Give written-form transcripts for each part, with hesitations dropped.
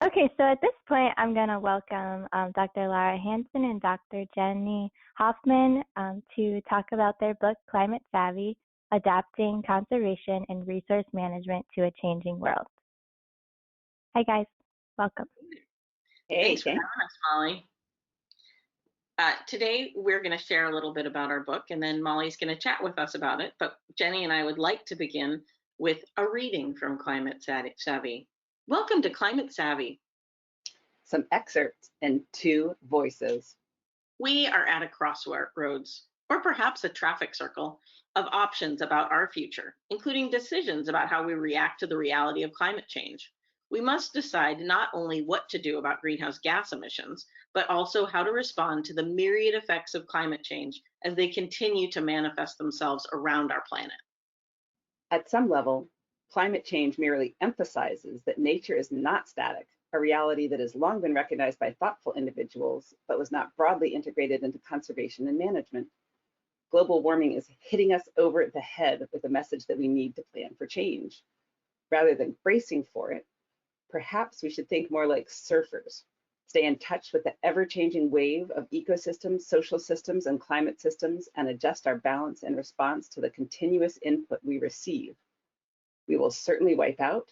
Okay, so at this point, I'm going to welcome Dr. Lara Hansen and Dr. Jenny Hoffman to talk about their book, Climate Savvy, Adapting Conservation and Resource Management to a Changing World. Hi, guys. Welcome. Hey, thanks for having us, Molly. Today, we're going to share a little bit about our book, and then Molly's going to chat with us about it. But Jenny and I would like to begin with a reading from Climate Savvy. Welcome to Climate Savvy. Some excerpts and two voices. We are at a crossroads, or perhaps a traffic circle, of options about our future, including decisions about how we react to the reality of climate change. We must decide not only what to do about greenhouse gas emissions, but also how to respond to the myriad effects of climate change as they continue to manifest themselves around our planet. At some level, climate change merely emphasizes that nature is not static, a reality that has long been recognized by thoughtful individuals, but was not broadly integrated into conservation and management. Global warming is hitting us over the head with a message that we need to plan for change. Rather than bracing for it, perhaps we should think more like surfers, stay in touch with the ever-changing wave of ecosystems, social systems, and climate systems, and adjust our balance in response to the continuous input we receive. We will certainly wipe out,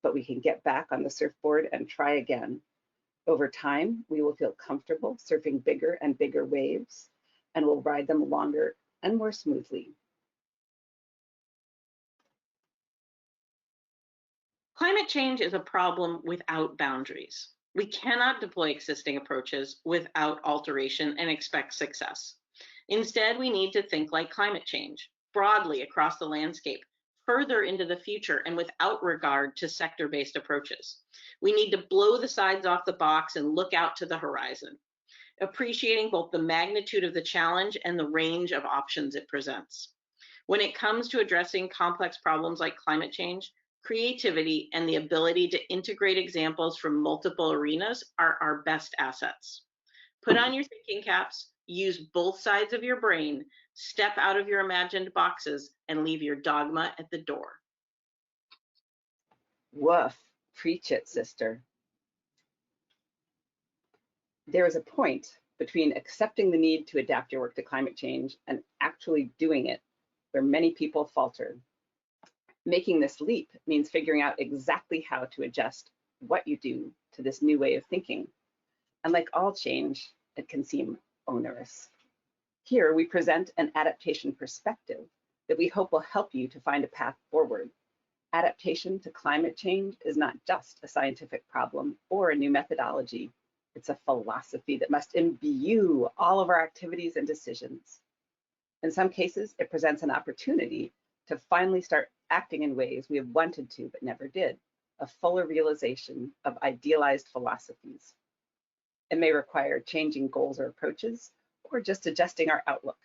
but we can get back on the surfboard and try again. Over time, we will feel comfortable surfing bigger and bigger waves, and we'll ride them longer and more smoothly. Climate change is a problem without boundaries. We cannot deploy existing approaches without alteration and expect success. Instead, we need to think like climate change, broadly across the landscape, further into the future, and without regard to sector-based approaches. We need to blow the sides off the box and look out to the horizon, appreciating both the magnitude of the challenge and the range of options it presents. When it comes to addressing complex problems like climate change, creativity and the ability to integrate examples from multiple arenas are our best assets. Put on your thinking caps, use both sides of your brain, step out of your imagined boxes, and leave your dogma at the door. Woof, preach it, sister. There is a point between accepting the need to adapt your work to climate change and actually doing it, where many people falter. Making this leap means figuring out exactly how to adjust what you do to this new way of thinking. And like all change, it can seem onerous. Here, we present an adaptation perspective that we hope will help you to find a path forward. Adaptation to climate change is not just a scientific problem or a new methodology. It's a philosophy that must imbue all of our activities and decisions. In some cases, it presents an opportunity to finally start acting in ways we have wanted to but never did, a fuller realization of idealized philosophies. It may require changing goals or approaches, or just adjusting our outlook.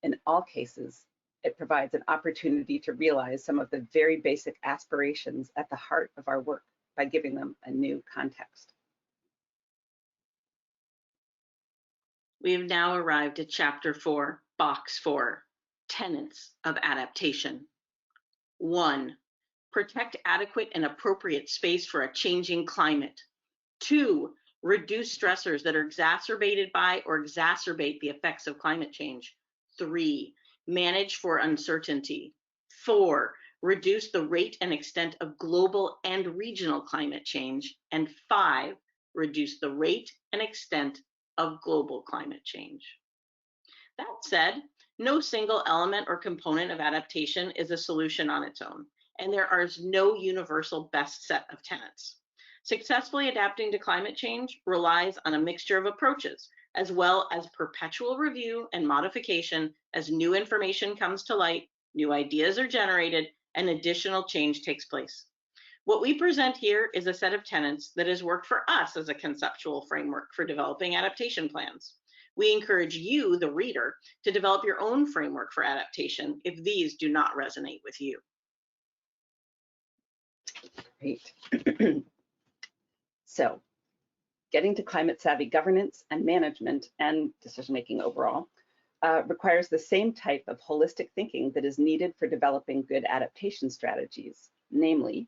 In all cases, it provides an opportunity to realize some of the very basic aspirations at the heart of our work by giving them a new context. We have now arrived at Chapter 4, Box 4, Tenets of Adaptation. 1. Protect adequate and appropriate space for a changing climate. 2. Reduce stressors that are exacerbated by or exacerbate the effects of climate change. 3. Manage for uncertainty. 4. Reduce the rate and extent of global and regional climate change. And 5. Reduce the rate and extent of global climate change. That said, no single element or component of adaptation is a solution on its own, and there is no universal best set of tenets. Successfully adapting to climate change relies on a mixture of approaches, as well as perpetual review and modification as new information comes to light, new ideas are generated, and additional change takes place. What we present here is a set of tenets that has worked for us as a conceptual framework for developing adaptation plans. We encourage you, the reader, to develop your own framework for adaptation if these do not resonate with you. Great. So, getting to climate savvy governance and management and decision-making overall requires the same type of holistic thinking that is needed for developing good adaptation strategies, namely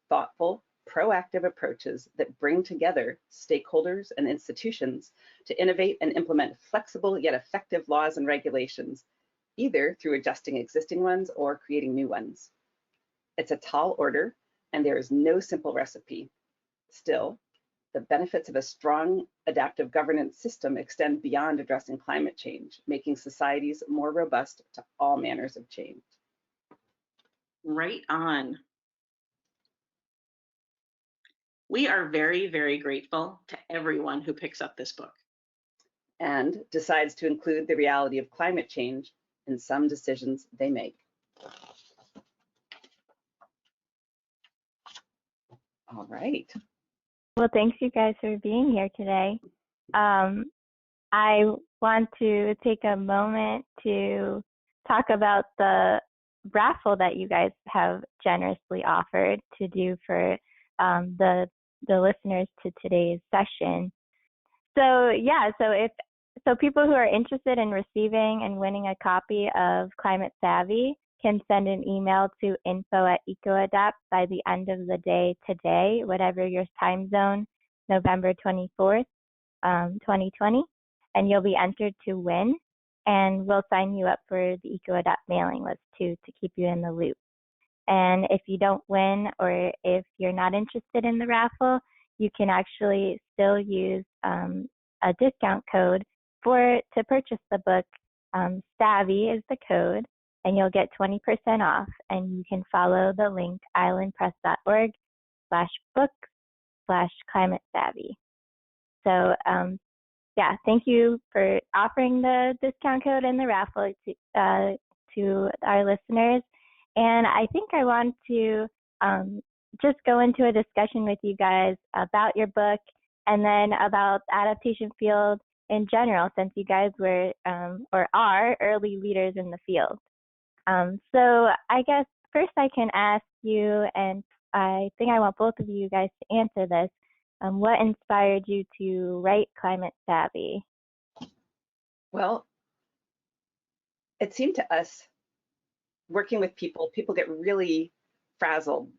thoughtful, proactive approaches that bring together stakeholders and institutions to innovate and implement flexible yet effective laws and regulations, either through adjusting existing ones or creating new ones. It's a tall order, and there is no simple recipe. Still, the benefits of a strong adaptive governance system extend beyond addressing climate change, making societies more robust to all manners of change. Right on. We are very, very grateful to everyone who picks up this book and decides to include the reality of climate change in some decisions they make. All right. Well, thanks you guys for being here today. I want to take a moment to talk about the raffle that you guys have generously offered to do for the listeners to today's session. So yeah, so people who are interested in receiving and winning a copy of Climate Savvy can send an email to info@ecoadapt by the end of the day today, whatever your time zone, November 24th, 2020, and you'll be entered to win. And we'll sign you up for the EcoAdapt mailing list too to keep you in the loop. And if you don't win, or if you're not interested in the raffle, you can actually still use a discount code to purchase the book. Savvy is the code, and you'll get 20% off. And you can follow the link islandpress.org/book/climate savvy. So yeah, thank you for offering the discount code and the raffle to our listeners. And I think I want to just go into a discussion with you guys about your book and then about the adaptation field in general, since you guys were or are early leaders in the field. So I guess first I can ask you, and I think I want both of you guys to answer this. What inspired you to write Climate Savvy? Well, it seemed to us, working with people get really frazzled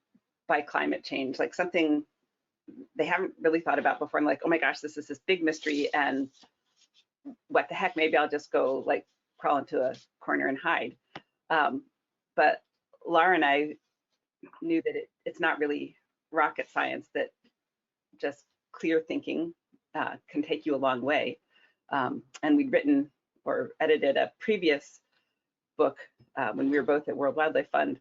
by climate change, like something they haven't really thought about before. And like, oh my gosh, this is this big mystery, and what the heck, maybe I'll just go like crawl into a corner and hide. But Lara and I knew that it's not really rocket science, that just clear thinking can take you a long way. And we'd written or edited a previous book when we were both at World Wildlife Fund,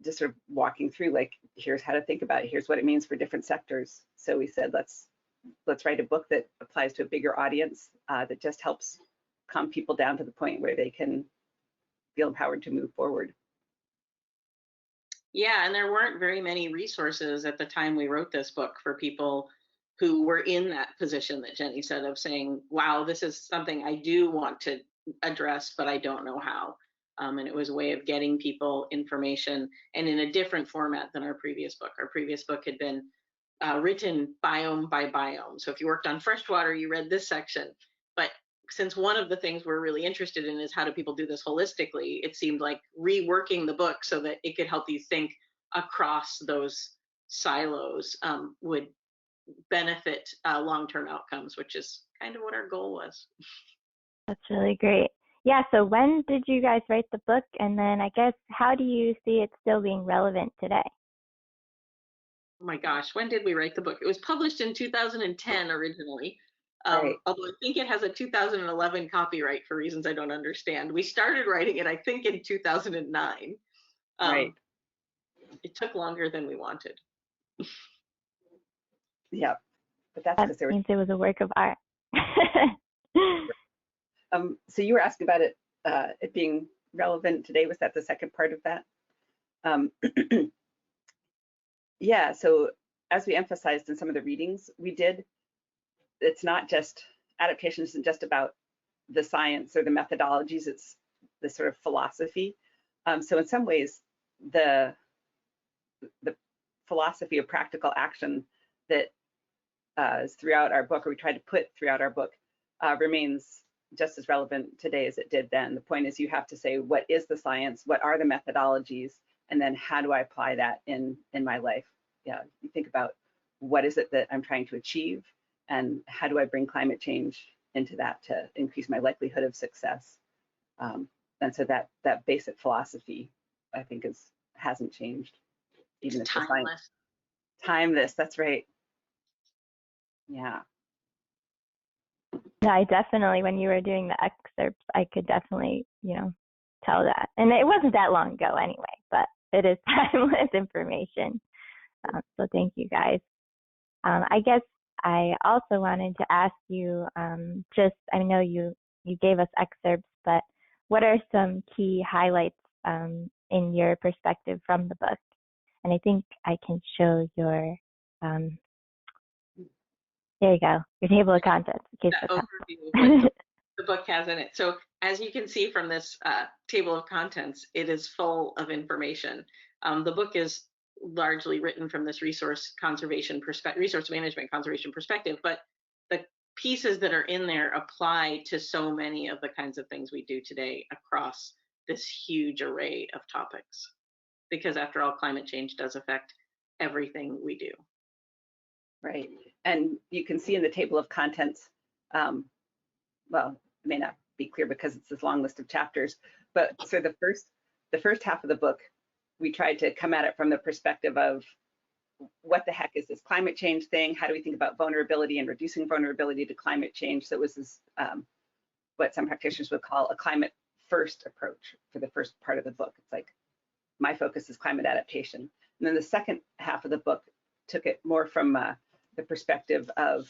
just sort of walking through like, here's how to think about it, here's what it means for different sectors. So we said, let's write a book that applies to a bigger audience, that just helps calm people down to the point where they can feel empowered to move forward. Yeah, and there weren't very many resources at the time we wrote this book for people who were in that position that Jenny said, of saying, wow, this is something I do want to address, but I don't know how. And it was a way of getting people information, and in a different format than our previous book. Our previous book had been written biome by biome. So if you worked on freshwater, you read this section. But since one of the things we're really interested in is how do people do this holistically, it seemed like reworking the book so that it could help you think across those silos would benefit long-term outcomes, which is kind of what our goal was. That's really great. Yeah, so when did you guys write the book? And then I guess, how do you see it still being relevant today? Oh my gosh, when did we write the book? It was published in 2010 originally. Right. Although I think it has a 2011 copyright for reasons I don't understand. We started writing it, I think, in 2009. Right. It took longer than we wanted. Yeah, but that's because means it was a work of art. So you were asking about it being relevant today. Was that the second part of that? Yeah, so as we emphasized in some of the readings we did, it's not just, adaptation isn't just about the science or the methodologies, it's the sort of philosophy. So in some ways, the philosophy of practical action that is throughout our book, or we tried to put throughout our book, remains just as relevant today as it did then. The point is, you have to say, what is the science? What are the methodologies? And then how do I apply that in my life? yeah, you think about what is it that I'm trying to achieve, and how do I bring climate change into that to increase my likelihood of success. And so that basic philosophy, I think, hasn't changed, even It's if the science. timeless. Timeless, that's right. Yeah. Yeah, I definitely, when you were doing the excerpts, I could definitely, tell that. And it wasn't that long ago anyway, but it is timeless information. So thank you guys. I guess I also wanted to ask you, I know you gave us excerpts, but what are some key highlights in your perspective from the book? And I think I can show your, there you go, your table of contents. In case The that's overview of what the book has in it. So as you can see from this table of contents, it is full of information. The book is largely written from this resource management conservation perspective, but the pieces that are in there apply to so many of the kinds of things we do today across this huge array of topics. Because after all, climate change does affect everything we do. Right. And you can see in the table of contents, well, it may not be clear because it's this long list of chapters, but so the first half of the book, we tried to come at it from the perspective of what the heck is this climate change thing? How do we think about vulnerability and reducing vulnerability to climate change? So it was this, what some practitioners would call a climate first approach for the first part of the book. It's like, my focus is climate adaptation. And then the second half of the book took it more from the perspective of,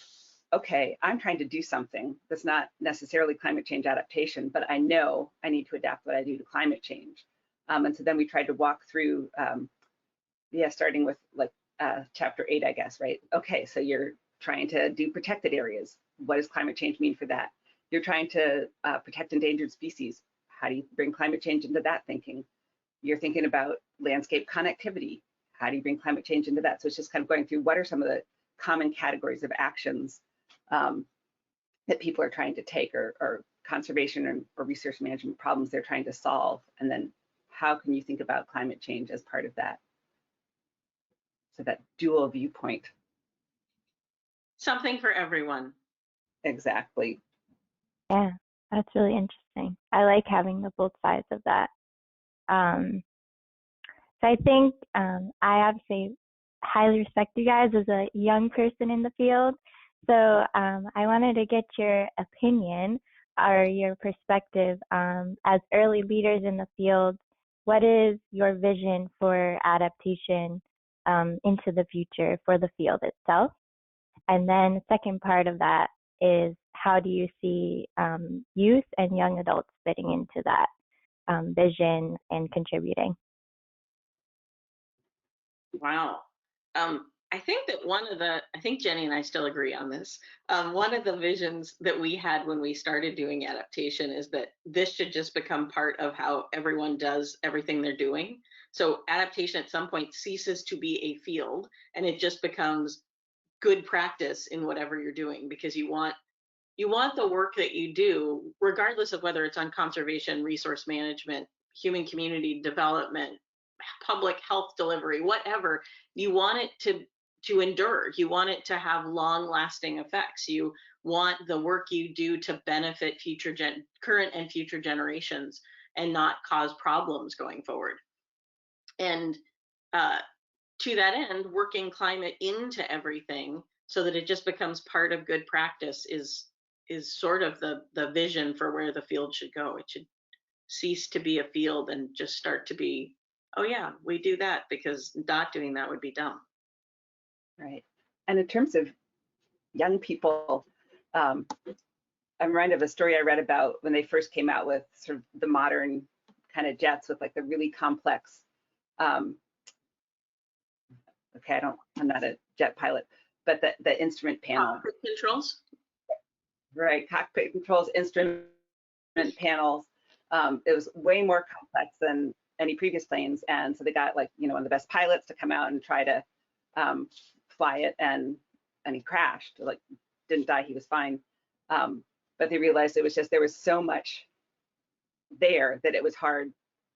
okay, I'm trying to do something that's not necessarily climate change adaptation, but I know I need to adapt what I do to climate change. And so then we tried to walk through, starting with like chapter 8, I guess, right? Okay, so you're trying to do protected areas. What does climate change mean for that? You're trying to protect endangered species. How do you bring climate change into that thinking? You're thinking about landscape connectivity. How do you bring climate change into that? So it's just kind of going through what are some of the common categories of actions that people are trying to take, or conservation or resource management problems they're trying to solve, and then how can you think about climate change as part of that? So that dual viewpoint. Something for everyone. Exactly. Yeah, that's really interesting. I like having the both sides of that. So I think I obviously highly respect you guys as a young person in the field. So I wanted to get your opinion or your perspective as early leaders in the field. What is your vision for adaptation into the future for the field itself? And then the second part of that is, how do you see youth and young adults fitting into that vision and contributing? Wow. I think that I think Jenny and I still agree on this. One of the visions that we had when we started doing adaptation is that this should just become part of how everyone does everything they're doing. So adaptation at some point ceases to be a field, and it just becomes good practice in whatever you're doing, because you want the work that you do, regardless of whether it's on conservation, resource management, human community development, public health delivery, whatever, you want it to endure. You want it to have long lasting effects. You want the work you do to benefit current and future generations, and not cause problems going forward. And to that end, working climate into everything so that it just becomes part of good practice is sort of the vision for where the field should go. It should cease to be a field and just start to be, oh yeah, we do that, because not doing that would be dumb. Right. And in terms of young people, I'm reminded of a story I read about when they first came out with sort of the modern kind of jets with like the really complex, I'm not a jet pilot, but the instrument panel. Cockpit controls? Right, cockpit controls, instrument panels. It was way more complex than any previous planes, and so they got like one of the best pilots to come out and try to fly it, and he crashed. Like, didn't die, he was fine. But they realized it was just, there was so much there that it was hard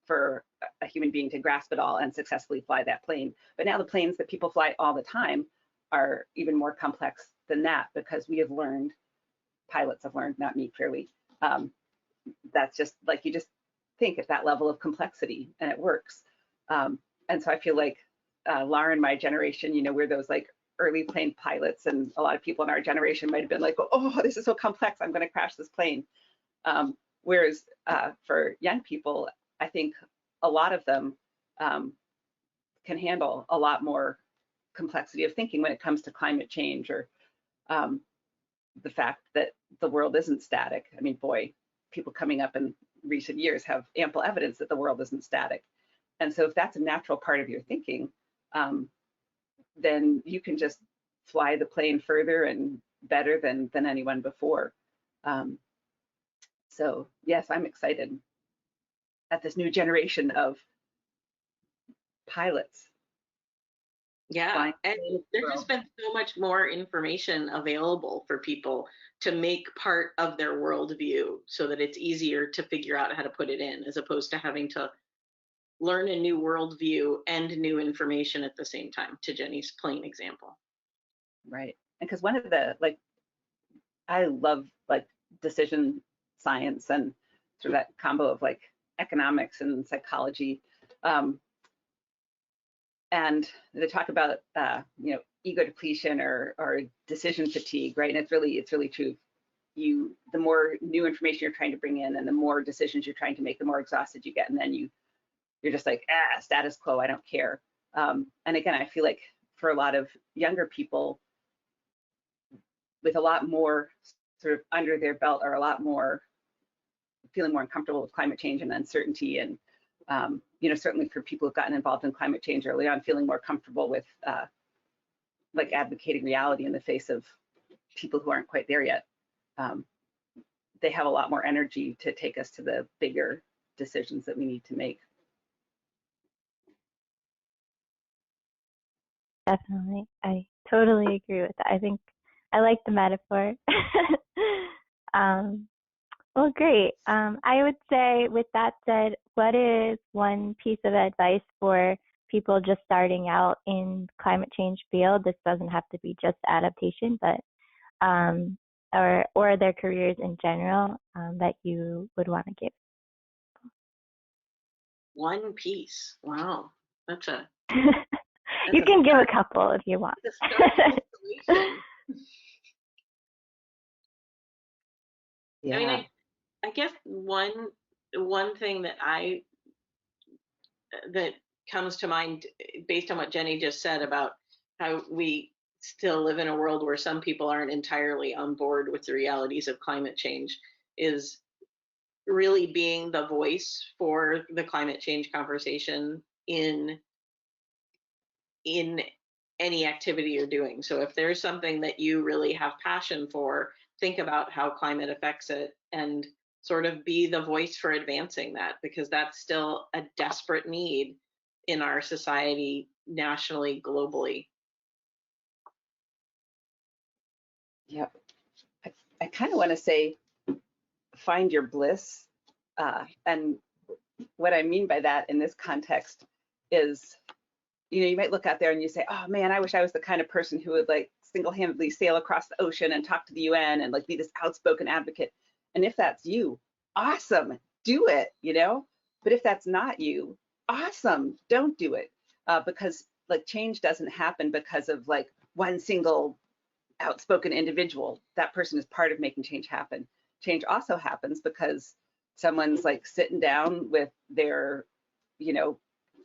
for a human being to grasp it all and successfully fly that plane. But now the planes that people fly all the time are even more complex than that, because we have learned, pilots have learned, not me clearly, that's just like, you just think at that level of complexity and it works. And so I feel like Lara and my generation, you know, we're those like early plane pilots, and a lot of people in our generation might have been like, oh, this is so complex, I'm going to crash this plane. Whereas for young people, I think a lot of them can handle a lot more complexity of thinking when it comes to climate change, or the fact that the world isn't static. I mean, boy, people coming up in recent years have ample evidence that the world isn't static. And so if that's a natural part of your thinking, then you can just fly the plane further and better than anyone before. So yes, I'm excited at this new generation of pilots. Yeah, and there's just been so much more information available for people to make part of their worldview, so that it's easier to figure out how to put it in, as opposed to having to learn a new worldview and new information at the same time, to Jenny's plain example. Right. And because one of the, like, I love like decision science and sort of that combo of like economics and psychology. And they talk about you know, ego depletion or decision fatigue, right? And it's really true. The more new information you're trying to bring in, and the more decisions you're trying to make, the more exhausted you get, and then you're just like, status quo, I don't care. And again, I feel like for a lot of younger people with a lot more sort of under their belt, are a lot more feeling more uncomfortable with climate change and uncertainty, and you know, certainly for people who've gotten involved in climate change early on, feeling more comfortable with like advocating reality in the face of people who aren't quite there yet. They have a lot more energy to take us to the bigger decisions that we need to make. Definitely. I totally agree with that. I think I like the metaphor. Well, great. I would say, with that said, what is one piece of advice for people just starting out in climate change field? This doesn't have to be just adaptation, but or their careers in general, that you would want to give. One piece. Wow, that's a. You can give a couple if you want. Yeah. I mean, I guess one thing that comes to mind, based on what Jenny just said about how we still live in a world where some people aren't entirely on board with the realities of climate change, is really being the voice for the climate change conversation in any activity you're doing. So if there's something that you really have passion for, think about how climate affects it, and sort of be the voice for advancing that, because that's still a desperate need in our society, nationally, globally. Yep. I kind of want to say, find your bliss. And what I mean by that in this context is, you know, you might look out there and you say, oh man, I wish I was the kind of person who would like single-handedly sail across the ocean and talk to the UN and like be this outspoken advocate. And if that's you, awesome, do it, you know? But if that's not you, awesome, don't do it. Because like change doesn't happen because of like one single outspoken individual. That person is part of making change happen. Change also happens because someone's like sitting down with their, you know,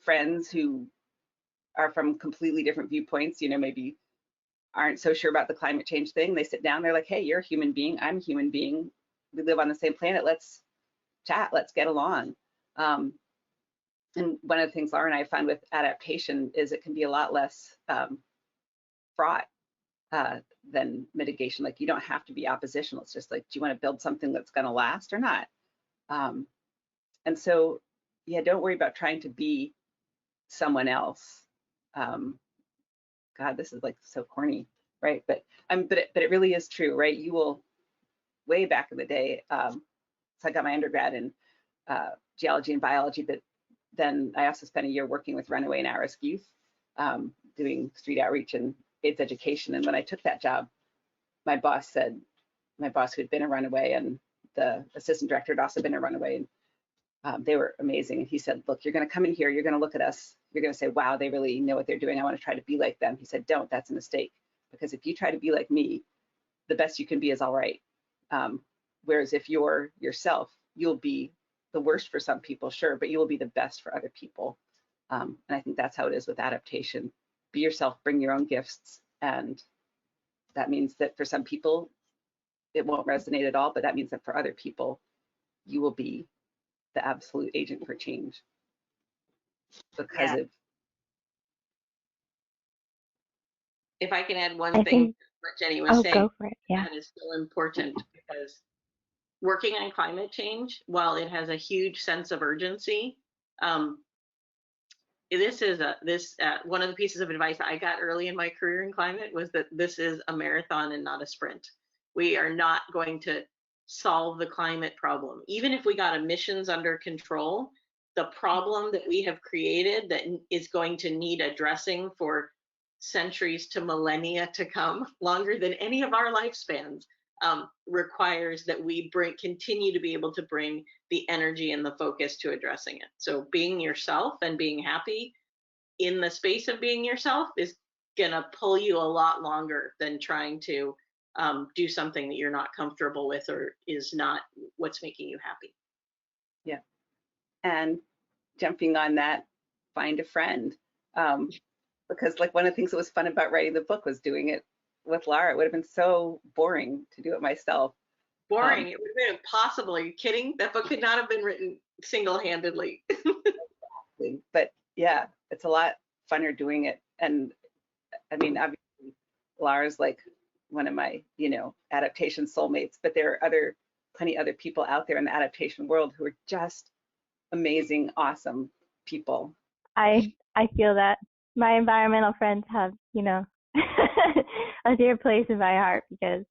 friends who are from completely different viewpoints, you know, maybe aren't so sure about the climate change thing. They sit down, they're like, hey, you're a human being, I'm a human being, we live on the same planet, let's chat, let's get along. And one of the things Lara and I found with adaptation is it can be a lot less fraught than mitigation. Like, you don't have to be oppositional. It's just like, do you want to build something that's going to last or not? And so, yeah, don't worry about trying to be someone else. God, this is like so corny, right? But it really is true, right? You will, way back in the day, so I got my undergrad in geology and biology, but then I also spent a year working with runaway and at-risk youth, doing street outreach and AIDS education. And when I took that job, my boss who had been a runaway, and the assistant director had also been a runaway, and they were amazing. And he said, look, you're going to come in here, you're going to look at us, you're going to say, wow, they really know what they're doing. I want to try to be like them. He said, don't, that's a mistake. Because if you try to be like me, the best you can be is all right. Whereas if you're yourself, you'll be the worst for some people, sure, but you will be the best for other people. And I think that's how it is with adaptation. Be yourself, bring your own gifts. And that means that for some people, it won't resonate at all, but that means that for other people, you will be the absolute agent for change. Because of. If I can add one I thing think, to what Jenny was saying, go for it. Yeah. that is so important, because working on climate change, while it has a huge sense of urgency, this is one of the pieces of advice I got early in my career in climate was that this is a marathon and not a sprint. We are not going to solve the climate problem. Even if we got emissions under control, the problem that we have created that is going to need addressing for centuries to millennia to come, longer than any of our lifespans, requires that we continue to be able to bring the energy and the focus to addressing it. So being yourself and being happy in the space of being yourself is gonna pull you a lot longer than trying to do something that you're not comfortable with or is not what's making you happy. Yeah, and jumping on that, find a friend. Because like one of the things that was fun about writing the book was doing it with Lara. It would have been so boring to do it myself. Boring. It would have been impossible. Are you kidding? That book could not have been written single-handedly. But yeah, it's a lot funner doing it. And I mean, obviously, Lara's like one of my, adaptation soulmates, but there are plenty other people out there in the adaptation world who are just amazing, awesome people. I feel that my environmental friends have, a dear place in my heart, because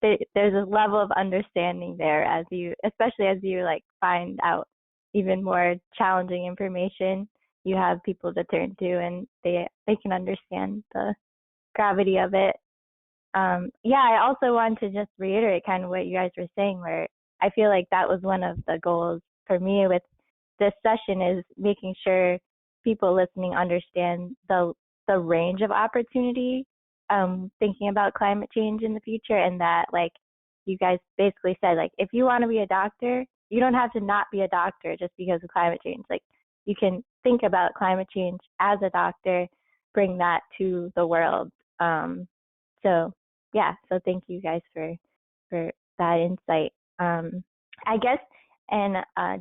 there's a level of understanding there especially as you like find out even more challenging information. You have people to turn to, and they can understand the gravity of it. I also want to just reiterate kind of what you guys were saying, where I feel like that was one of the goals for me with this session, is making sure people listening understand the range of opportunity, thinking about climate change in the future. And that, like you guys basically said, like if you want to be a doctor, you don't have to not be a doctor just because of climate change. Like you can think about climate change as a doctor, bring that to the world. So thank you guys for that insight. I guess, and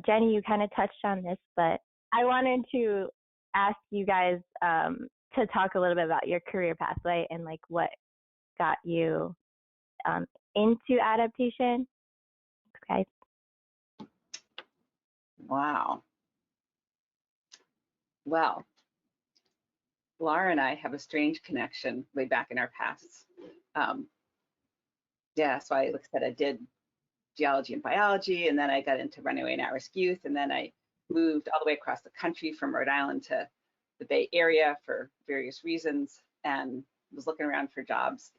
Jenny, you kind of touched on this, but I wanted to ask you guys to talk a little bit about your career pathway and like what got you into adaptation. Okay. Wow. Well, Lara and I have a strange connection way back in our pasts. So like I said, I did geology and biology, and then I got into runaway and at-risk youth, and then I moved all the way across the country from Rhode Island to the Bay Area for various reasons, and was looking around for jobs,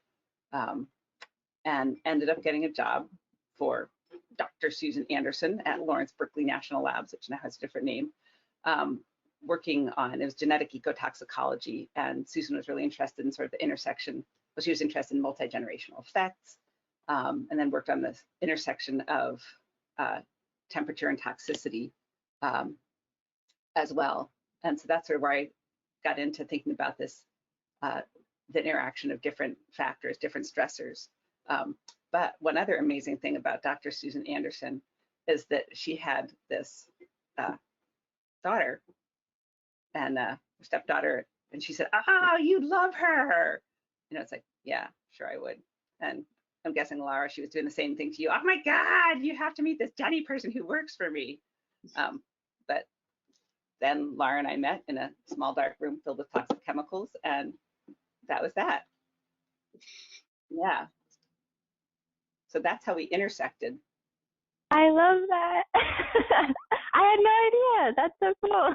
and ended up getting a job for Dr. Susan Anderson at Lawrence Berkeley National Labs, which now has a different name, working on, it was genetic ecotoxicology, and Susan was really interested in sort of the intersection, well, she was interested in multi-generational effects, and then worked on this intersection of temperature and toxicity as well. And so that's sort of where I got into thinking about this, the interaction of different factors, different stressors. But one other amazing thing about Dr. Susan Anderson is that she had this daughter, and stepdaughter, and she said, "Oh, you'd love her." It's like, yeah, sure I would. And I'm guessing Lara, she was doing the same thing to you. Oh my God, you have to meet this Jenny person who works for me. But then Lara and I met in a small dark room filled with toxic chemicals, and that was that. Yeah. So that's how we intersected. I love that. I had no idea. That's so cool.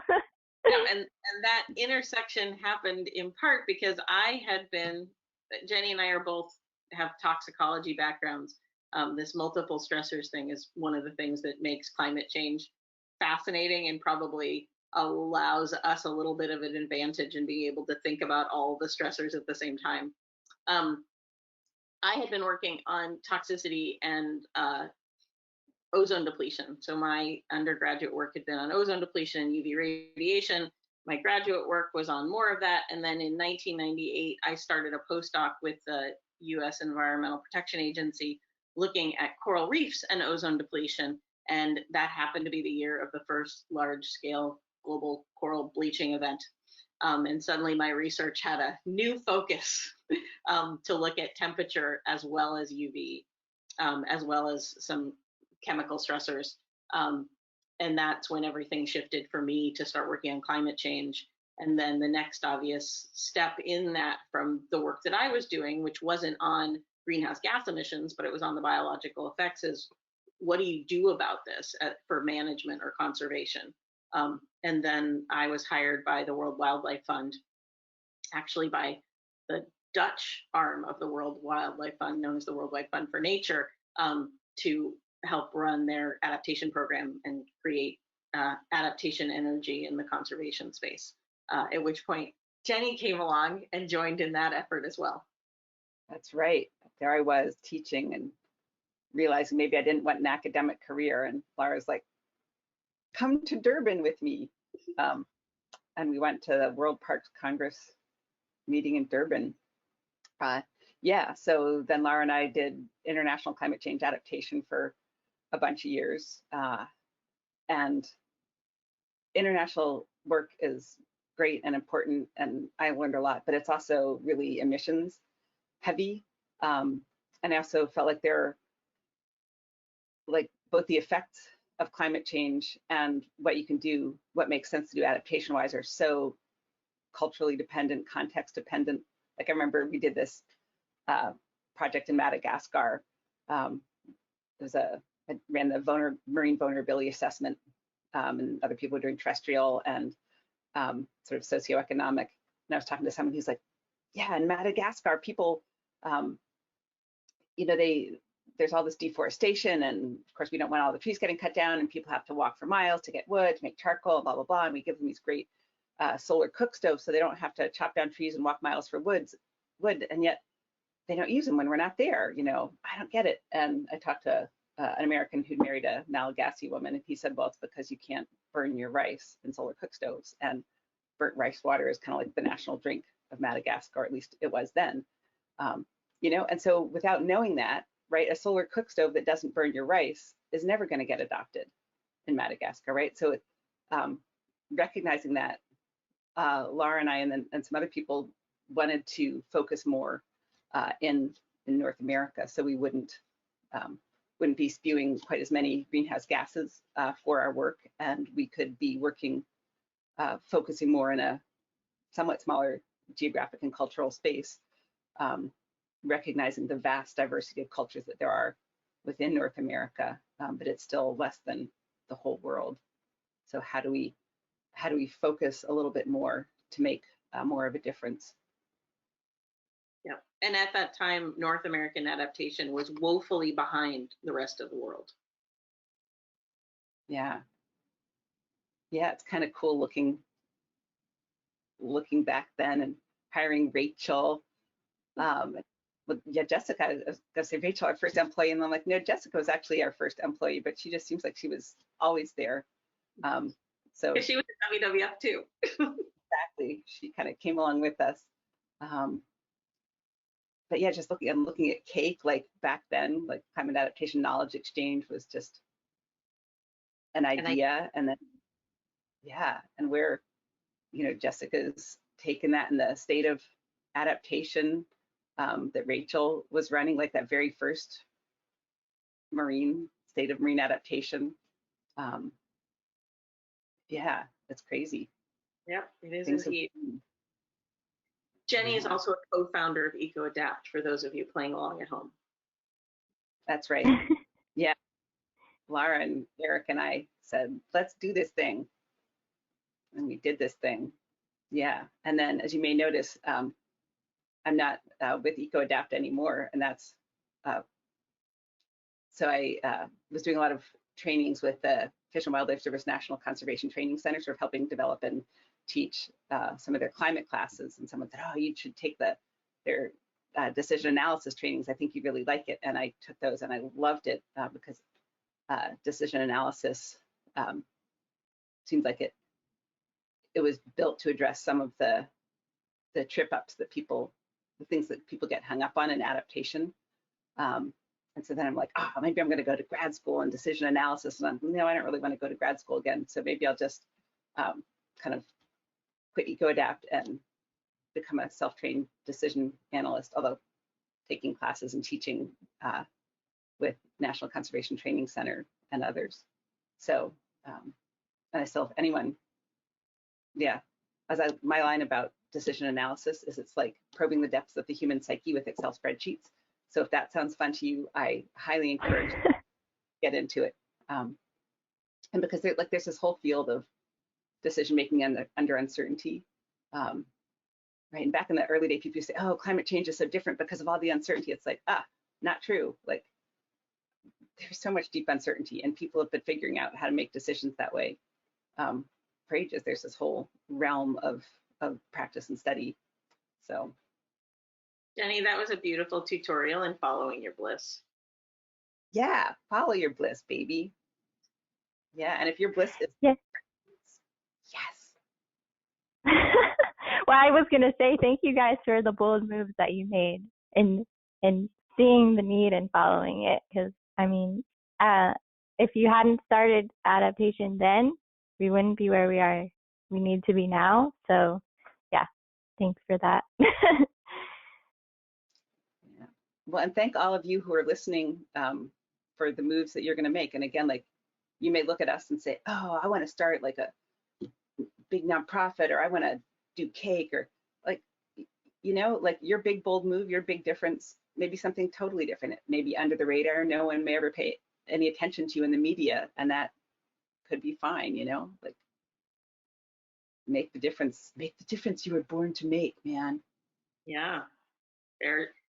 Yeah, and that intersection happened in part because I had been, Jenny and I are both have toxicology backgrounds. This multiple stressors thing is one of the things that makes climate change fascinating and probably allows us a little bit of an advantage in being able to think about all the stressors at the same time. I had been working on toxicity and ozone depletion. So my undergraduate work had been on ozone depletion and UV radiation. My graduate work was on more of that. And then in 1998, I started a postdoc with the US Environmental Protection Agency looking at coral reefs and ozone depletion. And that happened to be the year of the first large scale global coral bleaching event. And suddenly my research had a new focus to look at temperature as well as UV, as well as some chemical stressors. And that's when everything shifted for me to start working on climate change. And then the next obvious step in that from the work that I was doing, which wasn't on greenhouse gas emissions, but it was on the biological effects, is what do you do about this for management or conservation? And then I was hired by the World Wildlife Fund, actually by the Dutch arm of the World Wildlife Fund, known as the World Wildlife Fund for Nature, to help run their adaptation program and create adaptation energy in the conservation space. At which point Jenny came along and joined in that effort as well. That's right. There I was teaching and realizing maybe I didn't want an academic career. And Lara's like, come to Durban with me. And we went to the World Parks Congress meeting in Durban. Yeah, so then Lara and I did international climate change adaptation for a bunch of years. And international work is great and important, and I learned a lot, but it's also really emissions heavy. And I also felt like like both the effects of climate change and what you can do, what makes sense to do adaptation wise, are so culturally dependent, context dependent. Like I remember we did this project in Madagascar. I ran the marine vulnerability assessment, and other people were doing terrestrial and sort of socioeconomic. And I was talking to someone who's like, yeah, in Madagascar, people, there's all this deforestation, and of course we don't want all the trees getting cut down, and people have to walk for miles to get wood, to make charcoal, blah, blah, blah. And we give them these great solar cook stoves so they don't have to chop down trees and walk miles for wood, and yet they don't use them when we're not there. I don't get it. And I talked to an American who'd married a Malagasy woman, and he said, well, it's because you can't burn your rice in solar cook stoves, and burnt rice water is kind of like the national drink of Madagascar, or at least it was then. And so without knowing that, right, a solar cook stove that doesn't burn your rice is never going to get adopted in Madagascar, right? So recognizing that, Lara and I and some other people wanted to focus more in North America, so we wouldn't be spewing quite as many greenhouse gases for our work, and we could be working, focusing more in a somewhat smaller geographic and cultural space, recognizing the vast diversity of cultures that there are within North America, but it's still less than the whole world. So how do we focus a little bit more to make more of a difference? Yeah, and at that time, North American adaptation was woefully behind the rest of the world. Yeah, it's kind of cool looking back then and hiring Rachel. Jessica, I was gonna say Rachel, our first employee, and I'm like, no, Jessica was actually our first employee, but she just seems like she was always there. So she was at WWF too. Exactly, she kind of came along with us. But yeah, just looking at CAKE, like back then, like climate adaptation knowledge exchange was just an idea, and then and where Jessica's taken that in the state of adaptation that Rachel was running, like that very first state of marine adaptation. Yeah, it's crazy. Yep, it is indeed. Jenny is also a co-founder of EcoAdapt, for those of you playing along at home. That's right. Yeah. Lara and Eric and I said, let's do this thing. And we did this thing. Yeah. And then, as you may notice, I'm not with EcoAdapt anymore. And that's, so I was doing a lot of trainings with the Fish and Wildlife Service National Conservation Training Center, sort of helping develop and teach some of their climate classes. And someone said, oh, you should take their decision analysis trainings. I think you really like it. And I took those and I loved it because decision analysis seems like it was built to address some of the trip ups that the things that people get hung up on in adaptation. And so then I'm like, oh, maybe I'm going to go to grad school in decision analysis. And no, I don't really want to go to grad school again. So maybe I'll just kind of quit EcoAdapt and become a self-trained decision analyst, although taking classes and teaching with National Conservation Training Center and others. So, and I still, if anyone, yeah, my line about decision analysis is it's like probing the depths of the human psyche with Excel spreadsheets. So if that sounds fun to you, I highly encourage you to get into it. And because there's this whole field of decision making under uncertainty. Right. And back in the early days, people say, oh, climate change is so different because of all the uncertainty. It's like, not true. Like there's so much deep uncertainty and people have been figuring out how to make decisions that way for ages. There's this whole realm of practice and study. So. Jenny, that was a beautiful tutorial in following your bliss. Yeah, follow your bliss, baby. Yeah, and if your bliss is yes. Well, I was gonna say thank you guys for the bold moves that you made in seeing the need and following it. Because I mean, if you hadn't started adaptation then, we wouldn't be where we need to be now. So, yeah, thanks for that. Well, and thank all of you who are listening for the moves that you're going to make. And again, like you may look at us and say, oh, I want to start like a big nonprofit, or I want to do cake, or like, you know, like your big bold move, your big difference, maybe something totally different. It may be under the radar. No one may ever pay any attention to you in the media, and that could be fine, you know, like make the difference you were born to make, man. Yeah.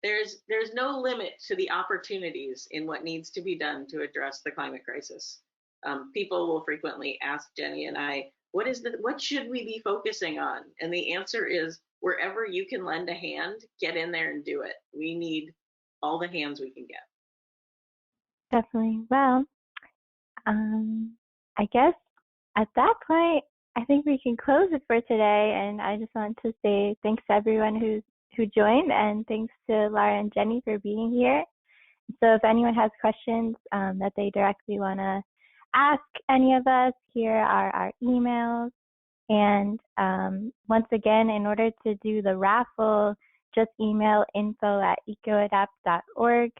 There's no limit to the opportunities in what needs to be done to address the climate crisis. People will frequently ask Jenny and I, what should we be focusing on? And the answer is wherever you can lend a hand, get in there and do it. We need all the hands we can get. Definitely. Well, I guess at that point, I think we can close it for today. And I just want to say thanks to everyone who joined, and thanks to Lara and Jenny for being here. So if anyone has questions that they directly want to ask any of us, here are our emails. And once again, in order to do the raffle, just email info@ecoadapt.org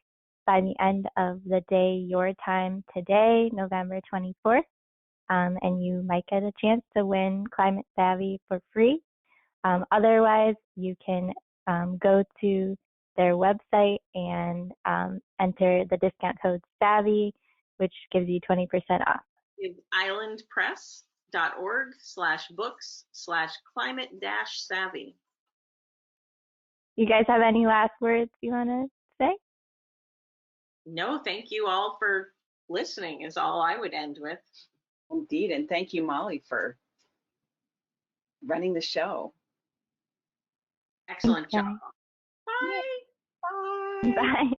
by the end of the day, your time today, November 24th. And you might get a chance to win Climate Savvy for free. Otherwise, you can go to their website and enter the discount code SAVVY, which gives you 20% off. It's islandpress.org/books/climate-savvy. You guys have any last words you want to say? No, thank you all for listening is all I would end with. Indeed, and thank you, Molly, for running the show. Excellent job. Bye. Bye. Bye.